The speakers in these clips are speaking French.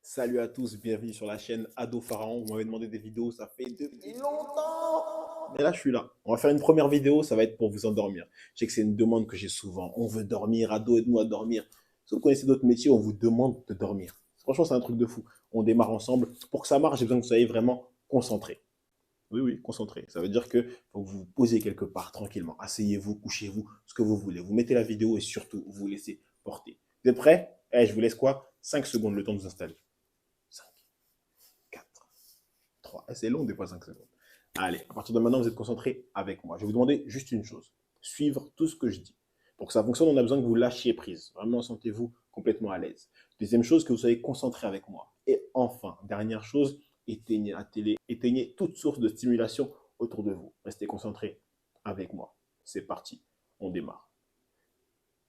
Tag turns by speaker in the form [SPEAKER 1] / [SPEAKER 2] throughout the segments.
[SPEAKER 1] Salut à tous, bienvenue sur la chaîne Ado Pharaon. Vous m'avez demandé des vidéos, ça fait depuis longtemps. Mais là, je suis là. On va faire une première vidéo, ça va être pour vous endormir. Je sais que c'est une demande que j'ai souvent. On veut dormir, Ado, aide-nous à dormir. Si vous connaissez d'autres métiers, on vous demande de dormir. Franchement, c'est un truc de fou. On démarre ensemble. Pour que ça marche, j'ai besoin que vous soyez vraiment concentrés. Oui, oui, concentré. Ça veut dire que faut que vous vous posez quelque part tranquillement. Asseyez-vous, couchez-vous, ce que vous voulez. Vous mettez la vidéo et surtout, vous laissez porter. Vous êtes prêts? Je vous laisse quoi? 5 secondes, le temps de vous installer. 5, 4, 3. C'est long des fois 5 secondes. Allez, à partir de maintenant, vous êtes concentrés avec moi. Je vais vous demander juste une chose. Suivre tout ce que je dis. Pour que ça fonctionne, on a besoin que vous lâchiez prise. Vraiment, sentez-vous complètement à l'aise. Deuxième chose, que vous soyez concentré avec moi. Et enfin, dernière chose, éteignez la télé, éteignez toute source de stimulation autour de vous. Restez concentrés avec moi. C'est parti, on démarre.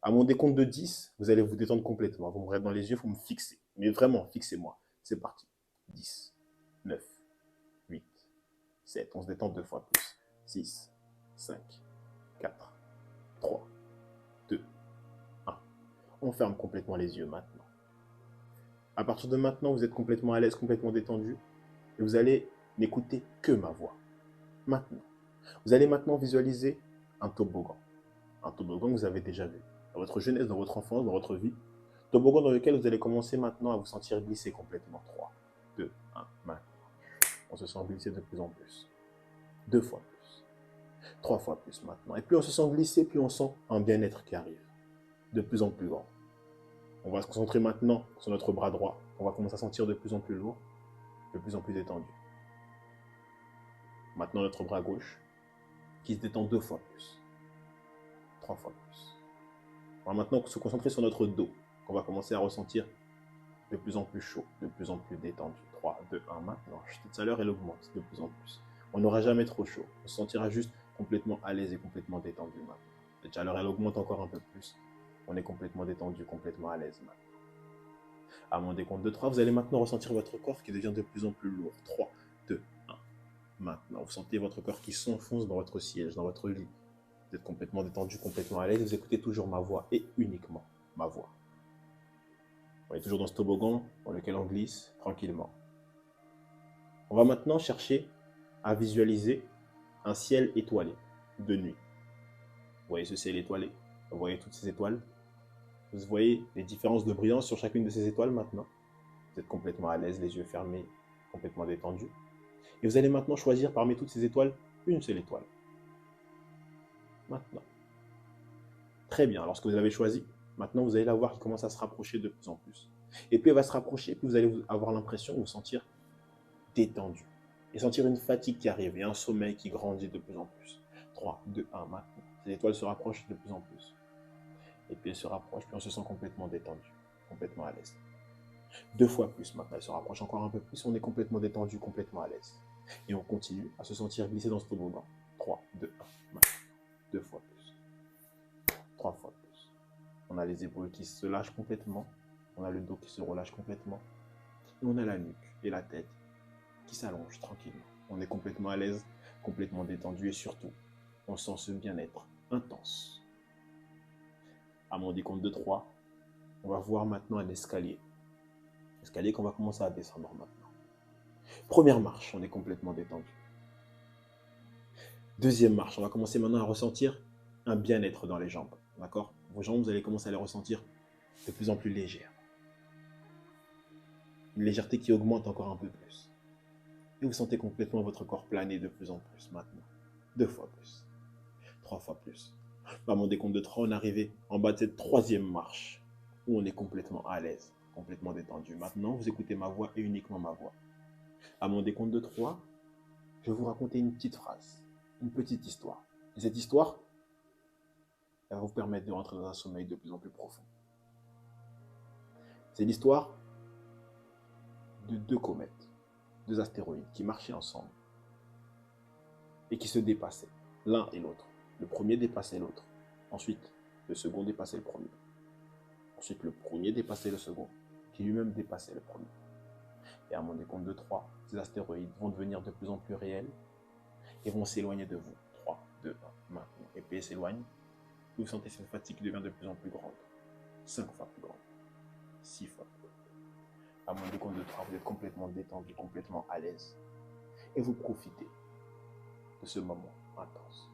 [SPEAKER 1] À mon décompte de 10, vous allez vous détendre complètement. Vous me regardez dans les yeux, vous me fixez. Mais vraiment, fixez-moi. C'est parti. 10, 9, 8, 7. On se détend 2 fois plus. 6, 5, 4, 3, 2, 1. On ferme complètement les yeux maintenant. À partir de maintenant, vous êtes complètement à l'aise, complètement détendu. Et vous allez n'écouter que ma voix. Maintenant. Vous allez maintenant visualiser un toboggan. Un toboggan que vous avez déjà vu. Dans votre jeunesse, dans votre enfance, dans votre vie. Toboggan dans lequel vous allez commencer maintenant à vous sentir glisser complètement. 3, 2, 1, maintenant. On se sent glisser de plus en plus. 2 fois plus. 3 fois plus maintenant. Et plus on se sent glisser, plus on sent un bien-être qui arrive. De plus en plus grand. On va se concentrer maintenant sur notre bras droit. On va commencer à sentir de plus en plus lourd, de plus en plus détendu. Maintenant notre bras gauche, qui se détend 2 fois plus. 3 fois plus. On va maintenant se concentrer sur notre dos, qu'on va commencer à ressentir de plus en plus chaud, de plus en plus détendu. 3, 2, 1, maintenant. Tout à l'heure, elle augmente de plus en plus. On n'aura jamais trop chaud. On se sentira juste complètement à l'aise et complètement détendu maintenant. La chaleur, elle augmente encore un peu plus. On est complètement détendu, complètement à l'aise maintenant. À mon décompte de 3, vous allez maintenant ressentir votre corps qui devient de plus en plus lourd. 3, 2, 1. Maintenant, vous sentez votre corps qui s'enfonce dans votre siège, dans votre lit. Vous êtes complètement détendu, complètement à l'aise. Vous écoutez toujours ma voix et uniquement ma voix. On est toujours dans ce toboggan dans lequel on glisse tranquillement. On va maintenant chercher à visualiser un ciel étoilé de nuit. Vous voyez ce ciel étoilé? Vous voyez toutes ces étoiles? Vous voyez les différences de brillance sur chacune de ces étoiles maintenant? Vous êtes complètement à l'aise, les yeux fermés, complètement détendus. Et vous allez maintenant choisir parmi toutes ces étoiles une seule étoile. Maintenant. Très bien, lorsque vous avez choisi, maintenant vous allez la voir qui commence à se rapprocher de plus en plus. Et plus elle va se rapprocher, plus vous allez avoir l'impression de vous sentir détendu. Et sentir une fatigue qui arrive et un sommeil qui grandit de plus en plus. 3, 2, 1, maintenant. Ces étoiles se rapprochent de plus en plus. Et puis elles se rapprochent, puis on se sent complètement détendu, complètement à l'aise. 2 fois plus maintenant, elles se rapprochent encore un peu plus, on est complètement détendu, complètement à l'aise. Et on continue à se sentir glisser dans ce toboggan. 3, 2, 1, maintenant. 2 fois plus. 3 fois plus. On a les épaules qui se lâchent complètement, on a le dos qui se relâche complètement, et on a la nuque et la tête qui s'allonge tranquillement. On est complètement à l'aise, complètement détendu et surtout, on sent ce bien-être intense. À mon décompte de 3, on va voir maintenant un escalier. Escalier qu'on va commencer à descendre maintenant. Première marche, on est complètement détendu. Deuxième marche, on va commencer maintenant à ressentir un bien-être dans les jambes. D'accord? Vos jambes, vous allez commencer à les ressentir de plus en plus légères. Une légèreté qui augmente encore un peu plus. Et vous sentez complètement votre corps planer de plus en plus maintenant. 2 fois plus. 3 fois plus. À mon décompte de 3, on est arrivé en bas de cette troisième marche où on est complètement à l'aise, complètement détendu. Maintenant, vous écoutez ma voix et uniquement ma voix. À mon décompte de 3, je vais vous raconter une petite phrase, une petite histoire. Et cette histoire, elle va vous permettre de rentrer dans un sommeil de plus en plus profond. C'est l'histoire de 2 comètes, 2 astéroïdes qui marchaient ensemble et qui se dépassaient, l'un et l'autre. Le premier dépassait l'autre. Ensuite, le second dépassait le premier. Ensuite, le premier dépassait le second, qui lui-même dépassait le premier. Et à mon décompte de 3, ces astéroïdes vont devenir de plus en plus réels et vont s'éloigner de vous. 3, 2, 1, maintenant. Et puis ils s'éloignent. Vous sentez cette fatigue qui devient de plus en plus grande. 5 fois plus grande. 6 fois plus grande. À mon décompte de 3, vous êtes complètement détendu, complètement à l'aise. Et vous profitez de ce moment intense.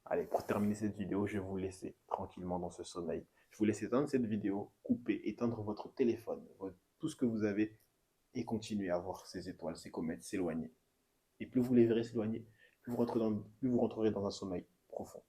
[SPEAKER 1] Allez, pour terminer cette vidéo, je vais vous laisser tranquillement dans ce sommeil. Je vous laisse éteindre cette vidéo, couper, éteindre votre téléphone, tout ce que vous avez, et continuer à voir ces étoiles, ces comètes s'éloigner. Et plus vous les verrez s'éloigner, plus vous rentrerez dans un sommeil profond.